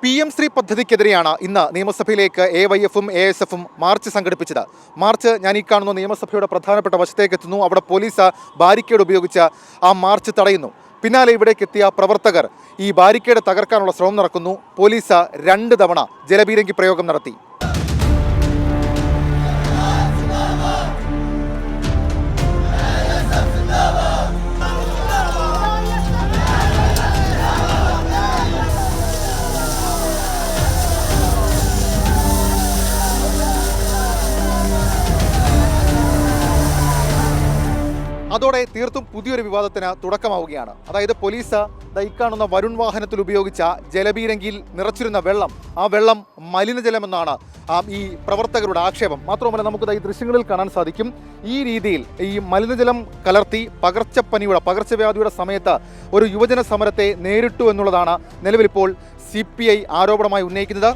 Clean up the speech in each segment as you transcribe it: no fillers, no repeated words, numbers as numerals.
PM Shri പദ്ധതിക്കെതിരെയാണ് ഇന്ന് നിയമസഭയിലേക്ക് AYF-ഉം ASF-ഉം March സംഘടിപ്പിച്ചത്. മാർച്ച് ഞാൻ ഈ കാണുന്ന നിയമസഭയുടെ പ്രധാനപ്പെട്ട വശത്തേക്ക് എത്തുന്നു. അവിടെ പോലീസ് ബാരിക്കേഡ് ഉപയോഗിച്ച് ആ മാർച്ച് തടയുന്നു. പിന്നാലെ ഇവിടേക്ക് എത്തിയ പ്രവർത്തകർ ഈ ബാരിക്കേഡ് തകർക്കാനുള്ള ശ്രമം നടക്കുന്നു. പോലീസ് 2 തവണ ജലപീരങ്കി പ്രയോഗം നടത്തി. അതോടെ തീർത്തും പുതിയൊരു വിവാദത്തിന് തുടക്കമാവുകയാണ്. അതായത് പോലീസ് ഇക്കാണുന്ന വരുൺ വാഹനത്തിൽ ഉപയോഗിച്ച ജലപീരങ്കിയിൽ നിറച്ചിരുന്ന വെള്ളം, ആ വെള്ളം മലിനജലമെന്നാണ് ഈ പ്രവർത്തകരുടെ ആക്ഷേപം. മാത്രമല്ല നമുക്ക് ഈ ദൃശ്യങ്ങളിൽ കാണാൻ സാധിക്കും, ഈ രീതിയിൽ ഈ മലിനജലം കലർത്തി പകർച്ചവ്യാധിയുടെ സമയത്ത് ഒരു യുവജന സമരത്തെ നേരിട്ടു എന്നുള്ളതാണ് നിലവിലിപ്പോൾ CPI ആരോപണമായി ഉന്നയിക്കുന്നത്.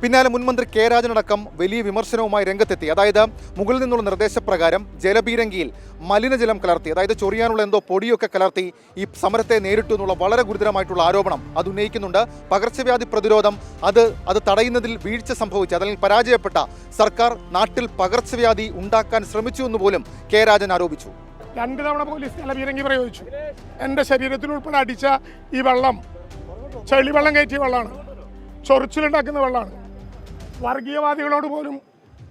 പിന്നാലെ മുൻമന്ത്രി K രാജനടക്കം വലിയ വിമർശനവുമായി രംഗത്തെത്തി. അതായത് മുകളിൽ നിന്നുള്ള നിർദ്ദേശപ്രകാരം ജലപീരങ്കിയിൽ മലിനജലം കലർത്തി, അതായത് ചൊറിയാനുള്ള എന്തോ പൊടിയൊക്കെ കലർത്തി ഈ സമരത്തെ നേരിട്ടു എന്നുള്ള വളരെ ഗുരുതരമായിട്ടുള്ള ആരോപണം അത് ഉന്നയിക്കുന്നുണ്ട്. പകർച്ചവ്യാധി പ്രതിരോധം അത് തടയുന്നതിൽ വീഴ്ച സംഭവിച്ച, അല്ലെങ്കിൽ പരാജയപ്പെട്ട സർക്കാർ നാട്ടിൽ പകർച്ചവ്യാധി ഉണ്ടാക്കാൻ ശ്രമിച്ചു എന്ന് പോലും K രാജൻ ആരോപിച്ചു. 2 തവണ പോലീസ് ജലപീരങ്കി പ്രയോഗിച്ചു. എൻ്റെ ശരീരത്തിനുൾപ്പെടെ അടിച്ച ഈ വെള്ളം ചെളിവെള്ളം കയറ്റിയ വെള്ളമാണ്, ചൊറിച്ചിലുണ്ടാക്കുന്ന വെള്ളമാണ്. വർഗീയവാദികളോട് പോലും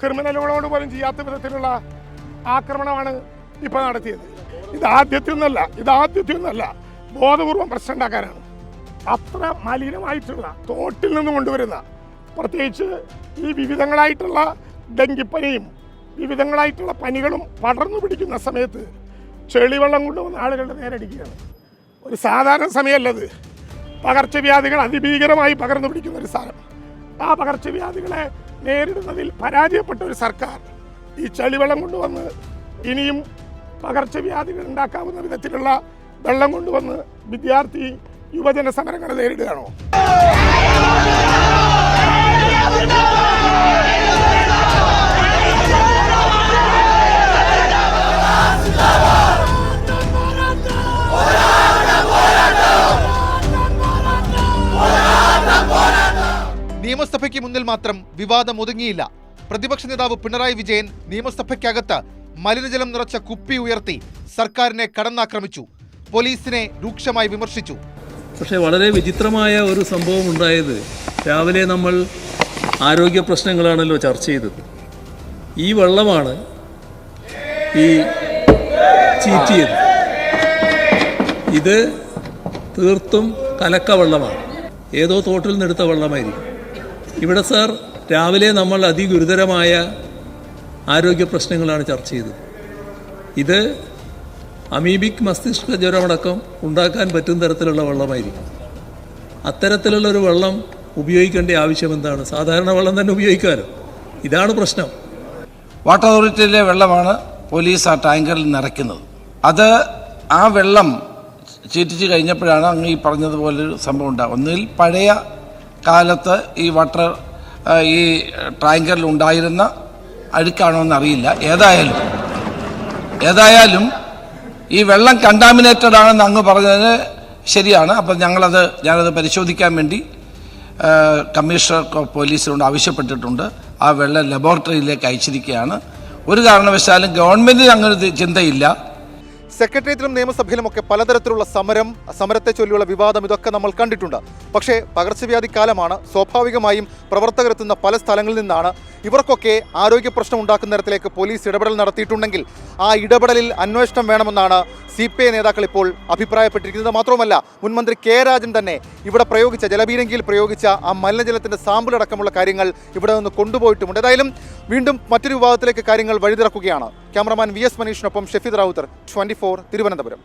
ക്രിമിനലുകളോട് പോലും ചെയ്യാത്ത വിധത്തിലുള്ള ആക്രമണമാണ് ഇപ്പോൾ നടത്തിയത്. ഇതാദ്യത്തെയൊന്നല്ല, ബോധപൂർവം പ്രശ്നം ഉണ്ടാക്കാനാണ്. അത്ര മലിനമായിട്ടുള്ള തോട്ടിൽ നിന്ന് കൊണ്ടുവരുന്ന, പ്രത്യേകിച്ച് ഈ വിവിധങ്ങളായിട്ടുള്ള ഡെങ്കിപ്പനിയും വിവിധങ്ങളായിട്ടുള്ള പനികളും പടർന്നു പിടിക്കുന്ന സമയത്ത് ചെളിവെള്ളം കൊണ്ടുവന്ന ആളുകളുടെ നേരടിക്കുകയാണ്. ഒരു സാധാരണ സമയമല്ലത്. പകർച്ചവ്യാധികൾ അതിഭീകരമായി പകർന്നു പിടിക്കുന്ന ഒരു സാധനം. ആ പകർച്ചവ്യാധികളെ നേരിടുന്നതിൽ പരാജയപ്പെട്ട ഒരു സർക്കാർ ഈ ചളിവെള്ളം കൊണ്ടുവന്ന് ഇനിയും പകർച്ചവ്യാധികൾ ഉണ്ടാക്കാവുന്ന വിധത്തിലുള്ള വെള്ളം കൊണ്ടുവന്ന് വിദ്യാർത്ഥി യുവജന സമരങ്ങളെ നേരിടുകയാണോ? നിയമസഭയ്ക്ക് മുന്നിൽ മാത്രം വിവാദം ഒതുങ്ങിയില്ല. പ്രതിപക്ഷ നേതാവ് പിണറായി വിജയൻ നിയമസഭയ്ക്കകത്ത് മലിനജലം നിറച്ച കുപ്പി ഉയർത്തി സർക്കാരിനെ കടന്നാക്രമിച്ചു. പോലീസിനെ രൂക്ഷമായി വിമർശിച്ചു. പക്ഷേ വളരെ വിചിത്രമായ ഒരു സംഭവം ഉണ്ടായത്, രാവിലെ നമ്മൾ ആരോഗ്യ പ്രശ്നങ്ങളാണല്ലോ ചർച്ച ചെയ്തത്. ഈ വെള്ളമാണ് ഈ ചീറ്റിയത്. ഇത് തീർത്തും കലക്ക വെള്ളമാണ്, ഏതോ തോട്ടിൽ നിന്നെടുത്ത വെള്ളമായിരിക്കും. ഇവിടെ സാർ രാവിലെ നമ്മൾ അതിഗുരുതരമായ ആരോഗ്യ പ്രശ്നങ്ങളാണ് ചർച്ച ചെയ്തത്. ഇത് അമീബിക് മസ്തിഷ്ക ജ്വരമടക്കം ഉണ്ടാക്കാൻ പറ്റുന്ന തരത്തിലുള്ള വെള്ളമായിരിക്കും. അത്തരത്തിലുള്ളൊരു വെള്ളം ഉപയോഗിക്കേണ്ട ആവശ്യം എന്താണ്? സാധാരണ വെള്ളം തന്നെ ഉപയോഗിക്കാമല്ലോ. ഇതാണ് പ്രശ്നം. വാട്ടർ അതോറിറ്റിയിലെ വെള്ളമാണ് പോലീസ് ആ ടാങ്കറിൽ നിറയ്ക്കുന്നത്. ആ വെള്ളം ചീറ്റിച്ച് കഴിഞ്ഞപ്പോഴാണ് അങ്ങ് ഈ പറഞ്ഞതുപോലൊരു സംഭവം ഉണ്ടാകും. ഒന്നിൽ പഴയ കാലത്ത് ഈ ടാങ്കറിൽ ഉണ്ടായിരുന്ന അഴുക്കാണോ എന്നറിയില്ല. ഏതായാലും ഈ വെള്ളം കണ്ടാമിനേറ്റഡ് ആണെന്ന് അങ്ങ് പറഞ്ഞതിന് ശരിയാണ്. അപ്പം ഞാനത് പരിശോധിക്കാൻ വേണ്ടി കമ്മീഷണർ ഓഫ് പോലീസിനോട് ആവശ്യപ്പെട്ടിട്ടുണ്ട്. ആ വെള്ളം ലബോറട്ടറിയിലേക്ക് അയച്ചിരിക്കുകയാണ്. ഒരു കാരണവശാലും ഗവൺമെൻറ്റിന് അങ്ങനെ ചിന്തയില്ല. സെക്രട്ടേറിയറ്റിലും നിയമസഭയിലുമൊക്കെ പലതരത്തിലുള്ള സമരത്തെ ചൊല്ലിയുള്ള വിവാദം ഇതൊക്കെ നമ്മൾ കണ്ടിട്ടുണ്ട്. പക്ഷേ പകർച്ചവ്യാധി കാലമാണ്. സ്വാഭാവികമായും പ്രവർത്തകരെത്തുന്ന പല സ്ഥലങ്ങളിൽ നിന്നാണ്. ഇവർക്കൊക്കെ ആരോഗ്യ പ്രശ്നം ഉണ്ടാക്കുന്ന തരത്തിലേക്ക് പോലീസ് ഇടപെടൽ നടത്തിയിട്ടുണ്ടെങ്കിൽ ആ ഇടപെടലിൽ അന്വേഷണം വേണമെന്നാണ് CPI നേതാക്കൾ ഇപ്പോൾ അഭിപ്രായപ്പെട്ടിരിക്കുന്നത്. മാത്രവുമല്ല, മുൻമന്ത്രി K രാജൻ തന്നെ ഇവിടെ ജലപീരങ്കിയിൽ പ്രയോഗിച്ച ആ മലിനജലത്തിൻ്റെ സാമ്പിൾ അടക്കമുള്ള കാര്യങ്ങൾ ഇവിടെ നിന്ന് കൊണ്ടുപോയിട്ടുമുണ്ട്. ഏതായാലും വീണ്ടും മറ്റൊരു വിവാദത്തിലേക്ക് കാര്യങ്ങൾ വഴിതിറക്കുകയാണ്. ക്യാമറമാൻ VS മനീഷിനൊപ്പം ഷെഫീദ് റാവുത്തർ, 24 തിരുവനന്തപുരം.